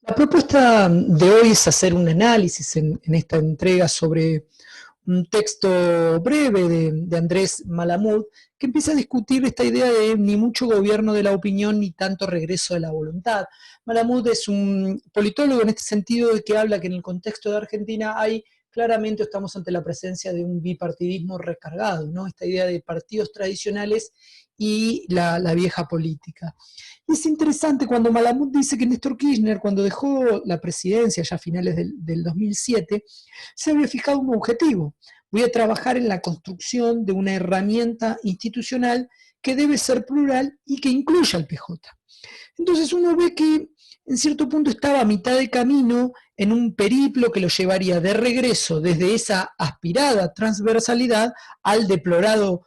La propuesta de hoy es hacer un análisis en esta entrega sobre un texto breve de Andrés Malamud, que empieza a discutir esta idea de ni mucho gobierno de la opinión ni tanto regreso de la voluntad. Malamud es un politólogo en este sentido de que habla que en el contexto de Argentina hay claramente estamos ante la presencia de un bipartidismo recargado, ¿no? Esta idea de partidos tradicionales y la vieja política. Y es interesante cuando Malamud dice que Néstor Kirchner, cuando dejó la presidencia ya a finales del 2007, se había fijado un objetivo. Voy a trabajar en la construcción de una herramienta institucional que debe ser plural y que incluya al PJ. Entonces uno ve que en cierto punto estaba a mitad de camino en un periplo que lo llevaría de regreso desde esa aspirada transversalidad al deplorado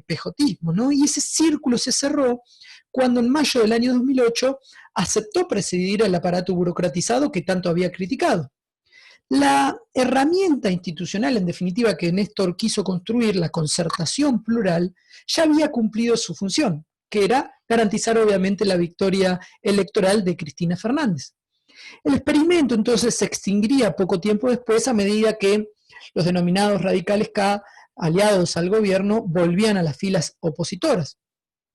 pejotismo, ¿no? Y ese círculo se cerró cuando en mayo del año 2008 aceptó presidir el aparato burocratizado que tanto había criticado. La herramienta institucional, en definitiva, que Néstor quiso construir, la concertación plural, ya había cumplido su función, que era garantizar obviamente la victoria electoral de Cristina Fernández. El experimento entonces se extinguiría poco tiempo después a medida que los denominados radicales K, aliados al gobierno, volvían a las filas opositoras.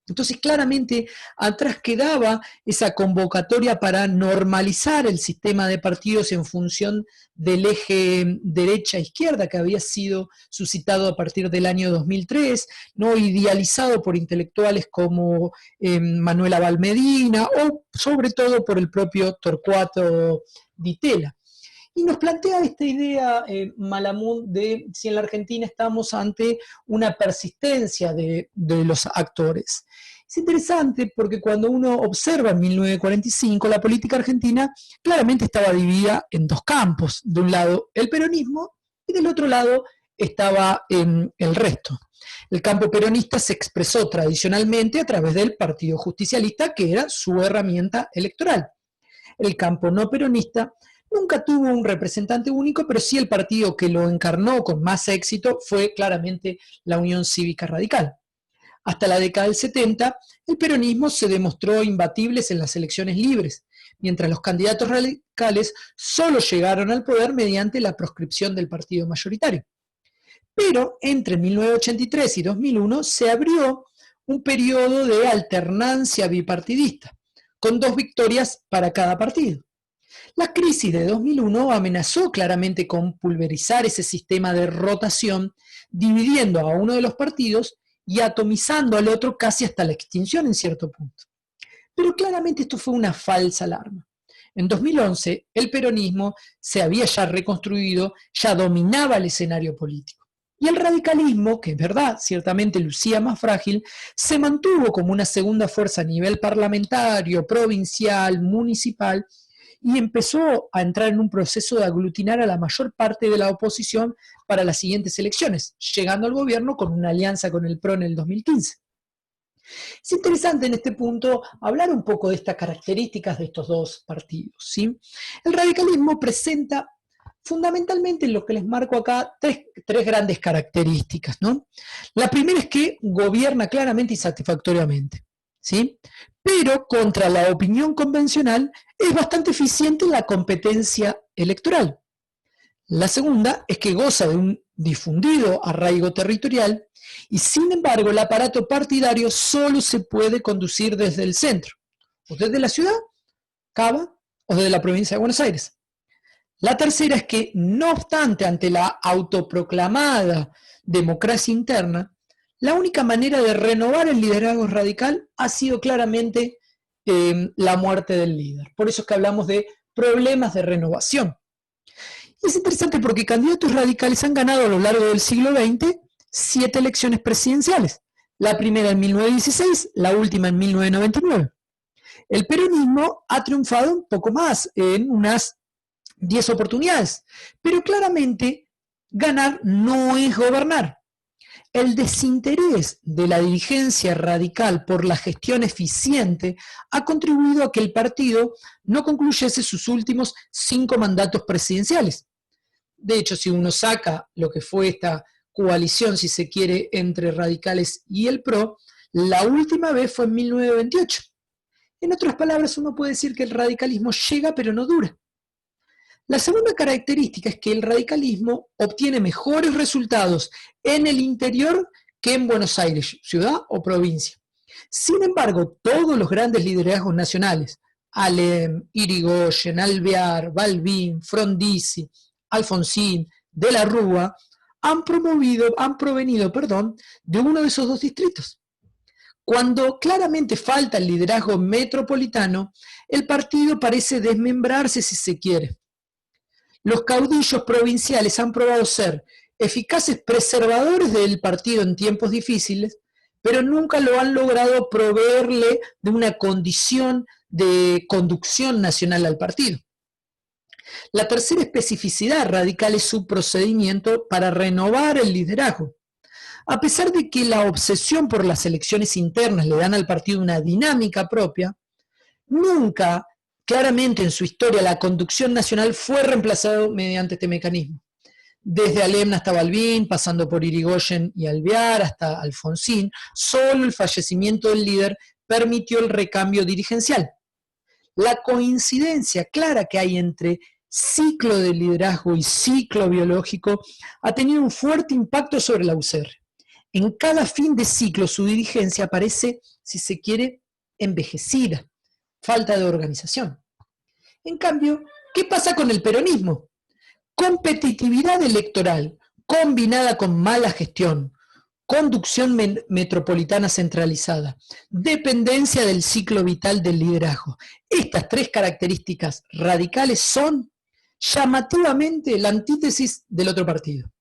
Entonces, claramente, atrás quedaba esa convocatoria para normalizar el sistema de partidos en función del eje derecha-izquierda que había sido suscitado a partir del año 2003, ¿no? Idealizado por intelectuales como Manuela Valmedina o sobre todo por el propio Torcuato Di Tella. Y nos plantea esta idea, Malamud, de si en la Argentina estamos ante una persistencia de los actores. Es interesante porque cuando uno observa en 1945, la política argentina claramente estaba dividida en dos campos. De un lado el peronismo y del otro lado estaba el resto. El campo peronista se expresó tradicionalmente a través del Partido Justicialista, que era su herramienta electoral. El campo no peronista nunca tuvo un representante único, pero sí el partido que lo encarnó con más éxito fue claramente la Unión Cívica Radical. Hasta la década del 70, el peronismo se demostró imbatible en las elecciones libres, mientras los candidatos radicales solo llegaron al poder mediante la proscripción del partido mayoritario. Pero entre 1983 y 2001 se abrió un periodo de alternancia bipartidista, con dos victorias para cada partido. La crisis de 2001 amenazó claramente con pulverizar ese sistema de rotación, dividiendo a uno de los partidos y atomizando al otro casi hasta la extinción en cierto punto. Pero claramente esto fue una falsa alarma. En 2011 el peronismo se había ya reconstruido, ya dominaba el escenario político. Y el radicalismo, que es verdad, ciertamente lucía más frágil, se mantuvo como una segunda fuerza a nivel parlamentario, provincial, municipal, y empezó a entrar en un proceso de aglutinar a la mayor parte de la oposición para las siguientes elecciones, llegando al gobierno con una alianza con el PRO en el 2015. Es interesante en este punto hablar un poco de estas características de estos dos partidos, ¿sí? El radicalismo presenta fundamentalmente lo que les marco acá tres grandes características, ¿no? La primera es que gobierna claramente y satisfactoriamente, ¿sí? Pero contra la opinión convencional es bastante eficiente en la competencia electoral. La segunda es que goza de un difundido arraigo territorial y sin embargo el aparato partidario solo se puede conducir desde el centro, o desde la ciudad, Cava, o desde la provincia de Buenos Aires. La tercera es que, no obstante, ante la autoproclamada democracia interna, la única manera de renovar el liderazgo radical ha sido claramente la muerte del líder. Por eso es que hablamos de problemas de renovación. Y es interesante porque candidatos radicales han ganado a lo largo del siglo XX 7 elecciones presidenciales. La primera en 1916, la última en 1999. El peronismo ha triunfado un poco más, en unas 10 oportunidades, pero claramente ganar no es gobernar. El desinterés de la dirigencia radical por la gestión eficiente ha contribuido a que el partido no concluyese sus últimos 5 mandatos presidenciales. De hecho, si uno saca lo que fue esta coalición, si se quiere, entre radicales y el PRO, la última vez fue en 1928. En otras palabras, uno puede decir que el radicalismo llega pero no dura. La segunda característica es que el radicalismo obtiene mejores resultados en el interior que en Buenos Aires, ciudad o provincia. Sin embargo, todos los grandes liderazgos nacionales, Alem, Irigoyen, Alvear, Balbín, Frondizi, Alfonsín, de la Rúa, han provenido de uno de esos dos distritos. Cuando claramente falta el liderazgo metropolitano, el partido parece desmembrarse si se quiere. Los caudillos provinciales han probado ser eficaces preservadores del partido en tiempos difíciles, pero nunca lo han logrado proveerle de una condición de conducción nacional al partido. La tercera especificidad radical es su procedimiento para renovar el liderazgo. A pesar de que la obsesión por las elecciones internas le dan al partido una dinámica propia, nunca, claramente en su historia, la conducción nacional fue reemplazada mediante este mecanismo. Desde Alem hasta Balbín, pasando por Irigoyen y Alvear hasta Alfonsín, solo el fallecimiento del líder permitió el recambio dirigencial. La coincidencia clara que hay entre ciclo de liderazgo y ciclo biológico ha tenido un fuerte impacto sobre la UCR. En cada fin de ciclo su dirigencia parece, si se quiere, envejecida, falta de organización. En cambio, ¿qué pasa con el peronismo? Competitividad electoral combinada con mala gestión, conducción metropolitana centralizada, dependencia del ciclo vital del liderazgo. Estas tres características radicales son llamativamente la antítesis del otro partido.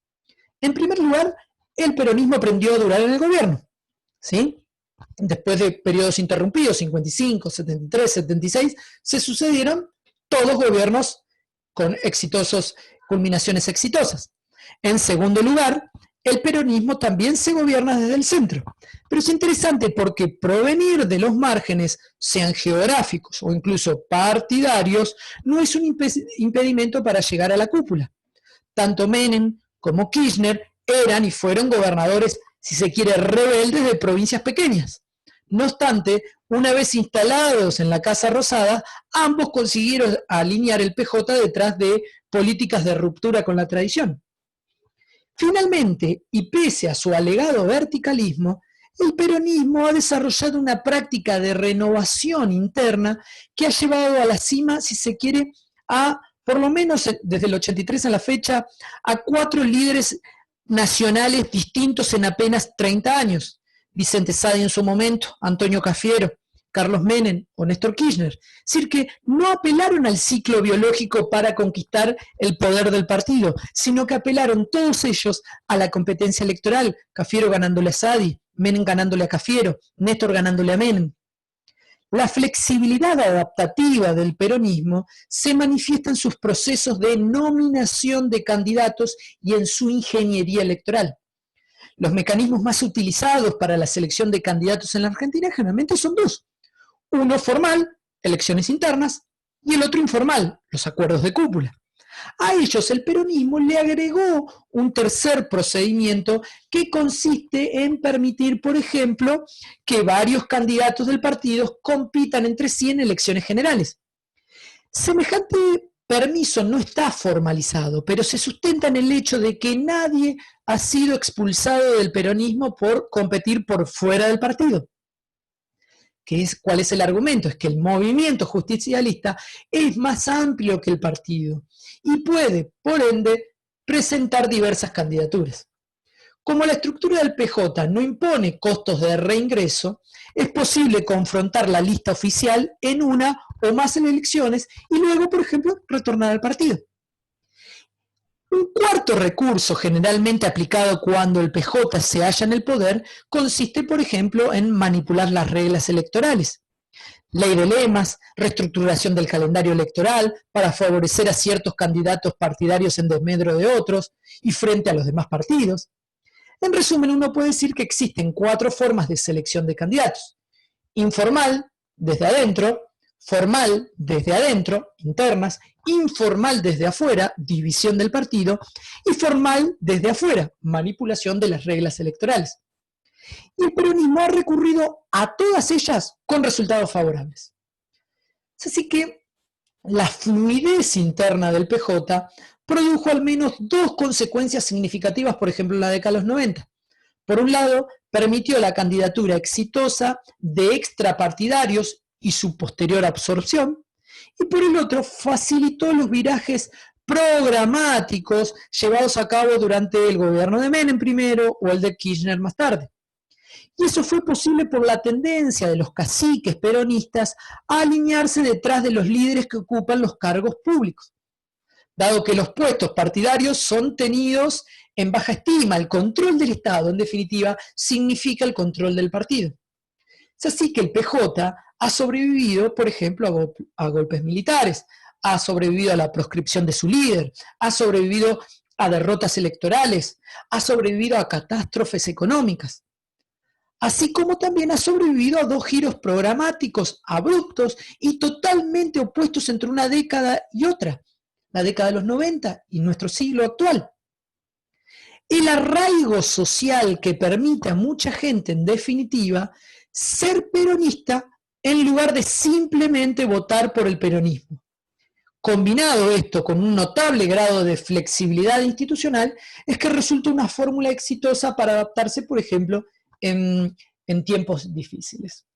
En primer lugar, el peronismo aprendió a durar en el gobierno, ¿sí? Después de periodos interrumpidos, 55, 73, 76, se sucedieron todos gobiernos con culminaciones exitosas. En segundo lugar, el peronismo también se gobierna desde el centro. Pero es interesante porque provenir de los márgenes, sean geográficos o incluso partidarios, no es un impedimento para llegar a la cúpula. Tanto Menem como Kirchner eran y fueron gobernadores, si se quiere, rebeldes de provincias pequeñas. No obstante, una vez instalados en la Casa Rosada, ambos consiguieron alinear el PJ detrás de políticas de ruptura con la tradición. Finalmente, y pese a su alegado verticalismo, el peronismo ha desarrollado una práctica de renovación interna que ha llevado a la cima, si se quiere, a, por lo menos desde el 83 a la fecha, a 4 líderes nacionales distintos en apenas 30 años. Vicente Sadi en su momento, Antonio Cafiero, Carlos Menem o Néstor Kirchner. Es decir, que no apelaron al ciclo biológico para conquistar el poder del partido, sino que apelaron todos ellos a la competencia electoral, Cafiero ganándole a Sadi, Menem ganándole a Cafiero, Néstor ganándole a Menem. La flexibilidad adaptativa del peronismo se manifiesta en sus procesos de nominación de candidatos y en su ingeniería electoral. Los mecanismos más utilizados para la selección de candidatos en la Argentina generalmente son dos. Uno formal, elecciones internas, y el otro informal, los acuerdos de cúpula. A ellos el peronismo le agregó un tercer procedimiento que consiste en permitir, por ejemplo, que varios candidatos del partido compitan entre sí en elecciones generales. Semejante permiso no está formalizado, pero se sustenta en el hecho de que nadie ha sido expulsado del peronismo por competir por fuera del partido. ¿Cuál es el argumento? Es que el movimiento justicialista es más amplio que el partido y puede, por ende, presentar diversas candidaturas. Como la estructura del PJ no impone costos de reingreso, es posible confrontar la lista oficial en una o más elecciones y luego, por ejemplo, retornar al partido. Un cuarto recurso generalmente aplicado cuando el PJ se halla en el poder consiste, por ejemplo, en manipular las reglas electorales. Ley de lemas, reestructuración del calendario electoral para favorecer a ciertos candidatos partidarios en desmedro de otros y frente a los demás partidos. En resumen, uno puede decir que existen 4 formas de selección de candidatos. Informal, desde adentro; formal, desde adentro, internas; informal, desde afuera, división del partido; y formal, desde afuera, manipulación de las reglas electorales. Y el peronismo ha recurrido a todas ellas con resultados favorables. Es así que la fluidez interna del PJ produjo al menos dos consecuencias significativas, por ejemplo, en la década de los 90. Por un lado, permitió la candidatura exitosa de extrapartidarios y su posterior absorción, y por el otro, facilitó los virajes programáticos llevados a cabo durante el gobierno de Menem primero o el de Kirchner más tarde. Y eso fue posible por la tendencia de los caciques peronistas a alinearse detrás de los líderes que ocupan los cargos públicos. Dado que los puestos partidarios son tenidos en baja estima, el control del Estado, en definitiva, significa el control del partido. Es así que el PJ ha sobrevivido, por ejemplo, a golpes militares, ha sobrevivido a la proscripción de su líder, ha sobrevivido a derrotas electorales, ha sobrevivido a catástrofes económicas, así como también ha sobrevivido a dos giros programáticos abruptos y totalmente opuestos entre una década y otra, la década de los 90 y nuestro siglo actual. El arraigo social que permite a mucha gente, en definitiva, ser peronista en lugar de simplemente votar por el peronismo. Combinado esto con un notable grado de flexibilidad institucional, es que resulta una fórmula exitosa para adaptarse, por ejemplo, en tiempos difíciles.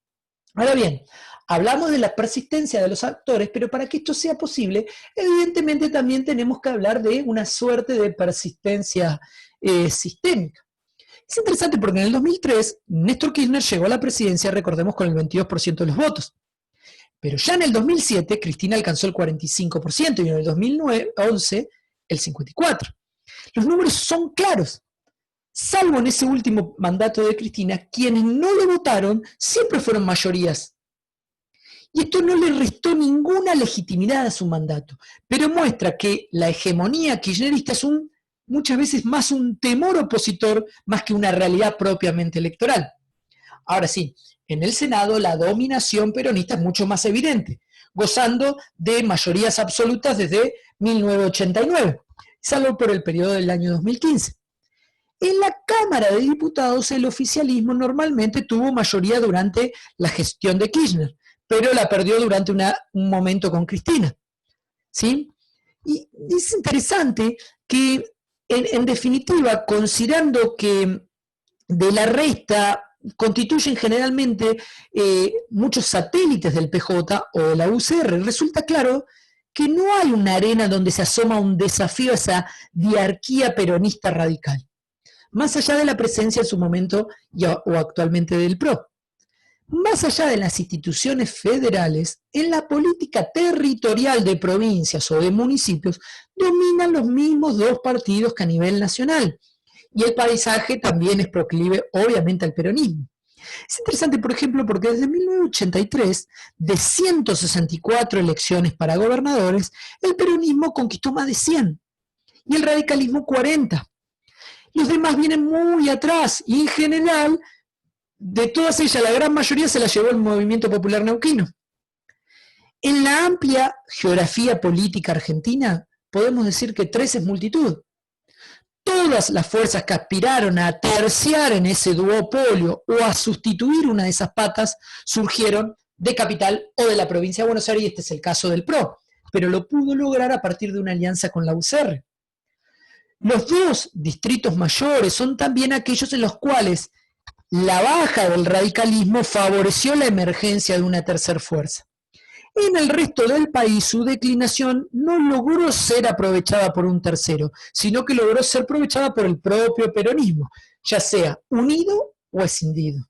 Ahora bien, hablamos de la persistencia de los actores, pero para que esto sea posible, evidentemente también tenemos que hablar de una suerte de persistencia sistémica. Es interesante porque en el 2003 Néstor Kirchner llegó a la presidencia, recordemos, con el 22% de los votos. Pero ya en el 2007 Cristina alcanzó el 45% y en el 2011 el 54%. Los números son claros. Salvo en ese último mandato de Cristina, quienes no le votaron siempre fueron mayorías. Y esto no le restó ninguna legitimidad a su mandato, pero muestra que la hegemonía kirchnerista es muchas veces más un temor opositor más que una realidad propiamente electoral. Ahora sí, en el Senado la dominación peronista es mucho más evidente, gozando de mayorías absolutas desde 1989, salvo por el periodo del año 2015. En la Cámara de Diputados el oficialismo normalmente tuvo mayoría durante la gestión de Kirchner, pero la perdió durante un momento con Cristina. ¿Sí? Y es interesante que, en definitiva, considerando que de la resta constituyen generalmente muchos satélites del PJ o de la UCR, resulta claro que no hay una arena donde se asoma un desafío a esa diarquía peronista radical, más allá de la presencia en su momento o actualmente del PRO. Más allá de las instituciones federales, en la política territorial de provincias o de municipios dominan los mismos dos partidos que a nivel nacional. Y el paisaje también es proclive, obviamente, al peronismo. Es interesante, por ejemplo, porque desde 1983, de 164 elecciones para gobernadores, el peronismo conquistó más de 100 y el radicalismo 40. Los demás vienen muy atrás y en general, de todas ellas, la gran mayoría se la llevó el movimiento popular neuquino. En la amplia geografía política argentina, podemos decir que 3 es multitud. Todas las fuerzas que aspiraron a terciar en ese duopolio o a sustituir una de esas patas surgieron de Capital o de la provincia de Buenos Aires, y este es el caso del PRO, pero lo pudo lograr a partir de una alianza con la UCR. Los dos distritos mayores son también aquellos en los cuales la baja del radicalismo favoreció la emergencia de una tercera fuerza. En el resto del país su declinación no logró ser aprovechada por un tercero, sino que logró ser aprovechada por el propio peronismo, ya sea unido o escindido.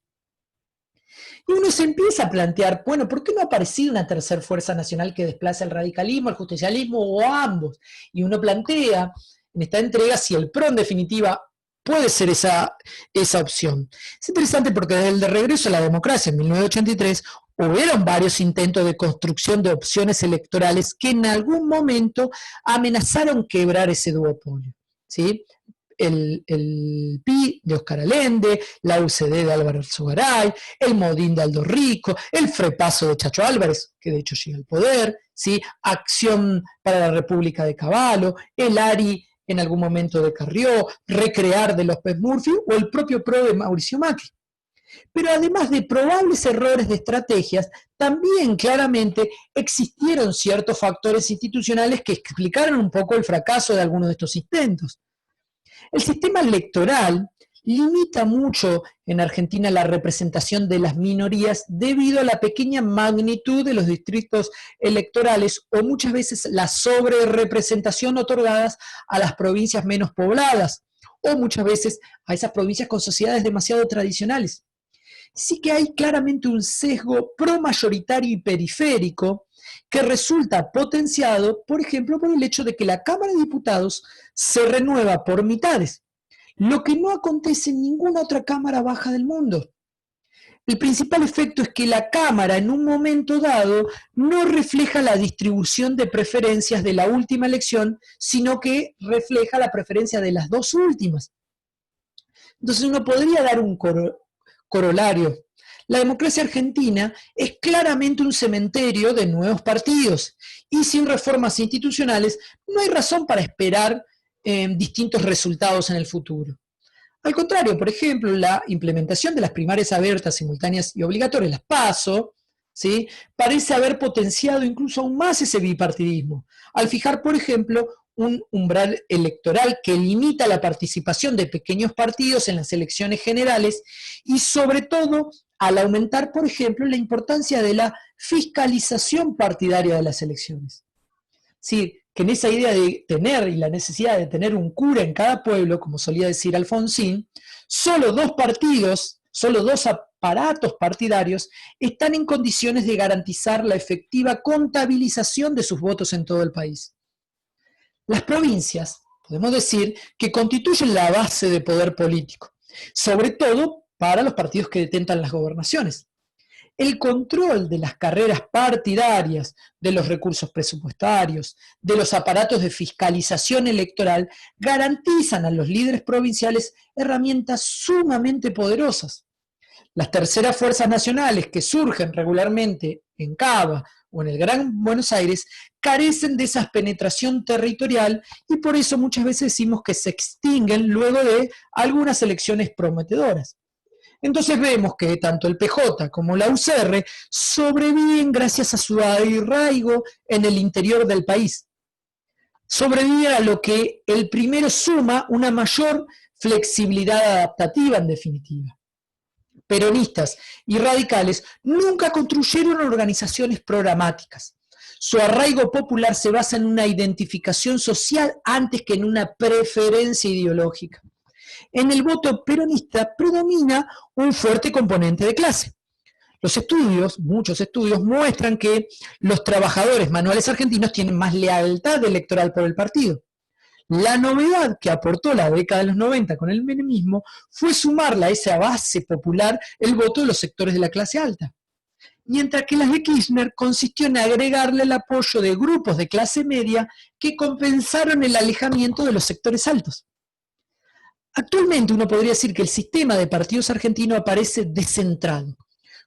Y uno se empieza a plantear, bueno, ¿por qué no ha aparecido una tercera fuerza nacional que desplace el radicalismo, el justicialismo o ambos? Y uno plantea en esta entrega si el PRO en definitiva puede ser esa opción. Es interesante porque desde el de regreso a la democracia en 1983 hubieron varios intentos de construcción de opciones electorales que en algún momento amenazaron quebrar ese duopolio, ¿sí? El PI de Oscar Allende, la UCD de Álvaro Alzogaray, el Modín de Aldo Rico, el Frepaso de Chacho Álvarez, que de hecho llega al poder, ¿sí? Acción para la República de Cavallo, el ARI en algún momento de Carrió, Recrear de López Murphy o el propio PRO de Mauricio Macri. Pero además de probables errores de estrategias, también claramente existieron ciertos factores institucionales que explicaron un poco el fracaso de algunos de estos intentos. El sistema electoral limita mucho en Argentina la representación de las minorías debido a la pequeña magnitud de los distritos electorales o muchas veces la sobrerepresentación otorgadas a las provincias menos pobladas o muchas veces a esas provincias con sociedades demasiado tradicionales. Sí que hay claramente un sesgo pro-mayoritario y periférico que resulta potenciado, por ejemplo, por el hecho de que la Cámara de Diputados se renueva por mitades, lo que no acontece en ninguna otra Cámara baja del mundo. El principal efecto es que la Cámara en un momento dado no refleja la distribución de preferencias de la última elección, sino que refleja la preferencia de las dos últimas. Entonces uno podría dar un corolario. La democracia argentina es claramente un cementerio de nuevos partidos y sin reformas institucionales no hay razón para esperar distintos resultados en el futuro. Al contrario, por ejemplo, la implementación de las primarias abiertas, simultáneas y obligatorias, las PASO, ¿sí?, parece haber potenciado incluso aún más ese bipartidismo, al fijar, por ejemplo, un umbral electoral que limita la participación de pequeños partidos en las elecciones generales y sobre todo al aumentar, por ejemplo, la importancia de la fiscalización partidaria de las elecciones. Sí, que en esa idea de tener y la necesidad de tener un cura en cada pueblo, como solía decir Alfonsín, solo dos partidos, solo dos aparatos partidarios están en condiciones de garantizar la efectiva contabilización de sus votos en todo el país. Las provincias, podemos decir, que constituyen la base de poder político, sobre todo para los partidos que detentan las gobernaciones. El control de las carreras partidarias, de los recursos presupuestarios, de los aparatos de fiscalización electoral, garantizan a los líderes provinciales herramientas sumamente poderosas. Las terceras fuerzas nacionales que surgen regularmente en Cava o en el Gran Buenos Aires carecen de esa penetración territorial y por eso muchas veces decimos que se extinguen luego de algunas elecciones prometedoras. Entonces vemos que tanto el PJ como la UCR sobreviven gracias a su arraigo en el interior del país. Sobreviven a lo que el primero suma una mayor flexibilidad adaptativa en definitiva. Peronistas y radicales nunca construyeron organizaciones programáticas. Su arraigo popular se basa en una identificación social antes que en una preferencia ideológica. En el voto peronista predomina un fuerte componente de clase. Los estudios, muchos estudios, muestran que los trabajadores manuales argentinos tienen más lealtad electoral por el partido. La novedad que aportó la década de los 90 con el menemismo fue sumarle a esa base popular el voto de los sectores de la clase alta. Mientras que las de Kirchner consistió en agregarle el apoyo de grupos de clase media que compensaron el alejamiento de los sectores altos. Actualmente uno podría decir que el sistema de partidos argentino aparece descentrado,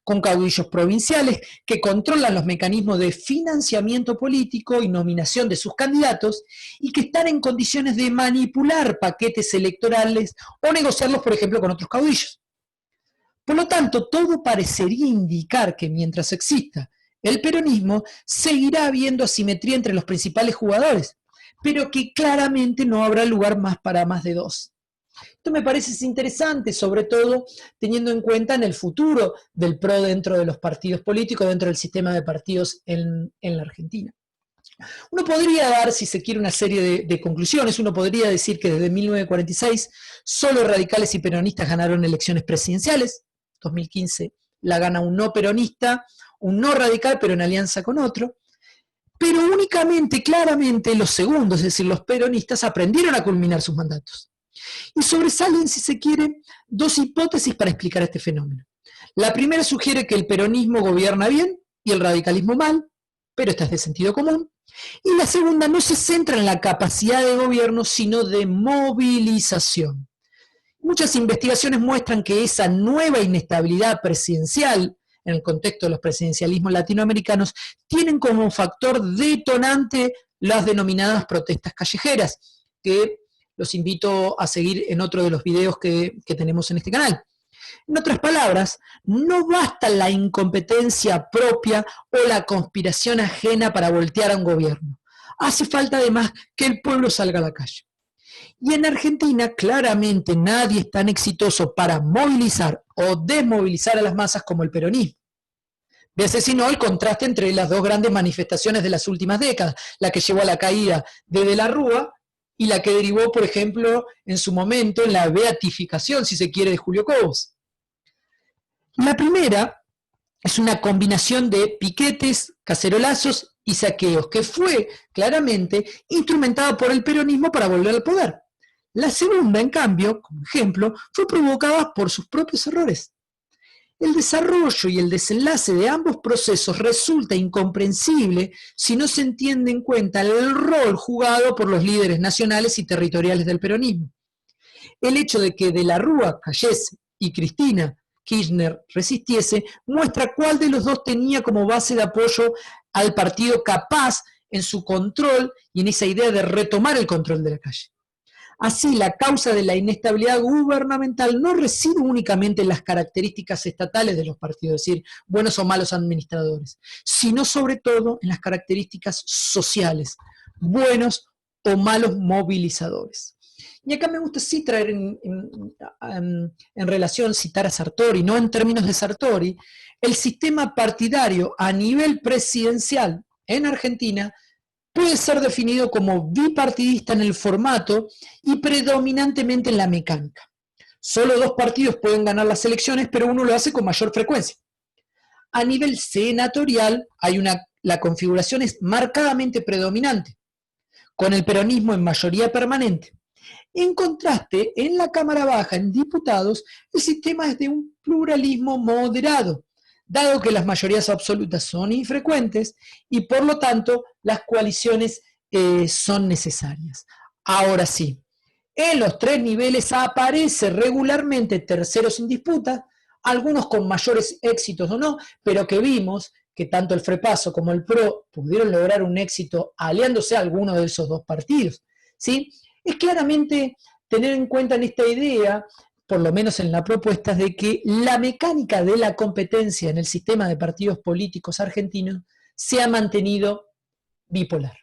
con caudillos provinciales que controlan los mecanismos de financiamiento político y nominación de sus candidatos y que están en condiciones de manipular paquetes electorales o negociarlos, por ejemplo, con otros caudillos. Por lo tanto, todo parecería indicar que mientras exista el peronismo, seguirá habiendo asimetría entre los principales jugadores, pero que claramente no habrá lugar más para más de dos. Esto me parece interesante, sobre todo teniendo en cuenta en el futuro del PRO dentro de los partidos políticos, dentro del sistema de partidos en la Argentina. Uno podría dar, si se quiere, una serie de conclusiones. Uno podría decir que desde 1946 solo radicales y peronistas ganaron elecciones presidenciales. 2015 la gana un no peronista, un no radical, pero en alianza con otro. Pero únicamente, claramente, los segundos, es decir, los peronistas, aprendieron a culminar sus mandatos. Y sobresalen, si se quiere, dos hipótesis para explicar este fenómeno. La primera sugiere que el peronismo gobierna bien y el radicalismo mal, pero esta es de sentido común. Y la segunda no se centra en la capacidad de gobierno, sino de movilización. Muchas investigaciones muestran que esa nueva inestabilidad presidencial, en el contexto de los presidencialismos latinoamericanos, tienen como factor detonante las denominadas protestas callejeras, que los invito a seguir en otro de los videos que tenemos en este canal. En otras palabras, no basta la incompetencia propia o la conspiración ajena para voltear a un gobierno. Hace falta además que el pueblo salga a la calle. Y en Argentina claramente nadie es tan exitoso para movilizar o desmovilizar a las masas como el peronismo. Véase si no el contraste entre las dos grandes manifestaciones de las últimas décadas, la que llevó a la caída de la Rúa y la que derivó, por ejemplo, en su momento en la beatificación, si se quiere, de Julio Cobos. La primera es una combinación de piquetes, cacerolazos y saqueos, que fue claramente instrumentada por el peronismo para volver al poder. La segunda, en cambio, como ejemplo, fue provocada por sus propios errores. El desarrollo y el desenlace de ambos procesos resulta incomprensible si no se entiende en cuenta el rol jugado por los líderes nacionales y territoriales del peronismo. El hecho de que de la Rúa cayese y Cristina Kirchner resistiese muestra cuál de los dos tenía como base de apoyo al partido capaz en su control y en esa idea de retomar el control de la calle. Así, la causa de la inestabilidad gubernamental no reside únicamente en las características estatales de los partidos, es decir, buenos o malos administradores, sino sobre todo en las características sociales, buenos o malos movilizadores. Y acá me gusta sí traer en relación, citar a Sartori, no en términos de Sartori, el sistema partidario a nivel presidencial en Argentina puede ser definido como bipartidista en el formato y predominantemente en la mecánica. Solo dos partidos pueden ganar las elecciones, pero uno lo hace con mayor frecuencia. A nivel senatorial, la configuración es marcadamente predominante, con el peronismo en mayoría permanente. En contraste, en la Cámara Baja, en diputados, el sistema es de un pluralismo moderado, dado que las mayorías absolutas son infrecuentes y por lo tanto las coaliciones son necesarias. Ahora sí, en los tres niveles aparece regularmente terceros en disputa, algunos con mayores éxitos o no, pero que vimos que tanto el FREPASO como el PRO pudieron lograr un éxito aliándose a alguno de esos dos partidos, ¿sí? Es claramente tener en cuenta en esta idea, por lo menos en la propuesta, de que la mecánica de la competencia en el sistema de partidos políticos argentinos se ha mantenido bipolar.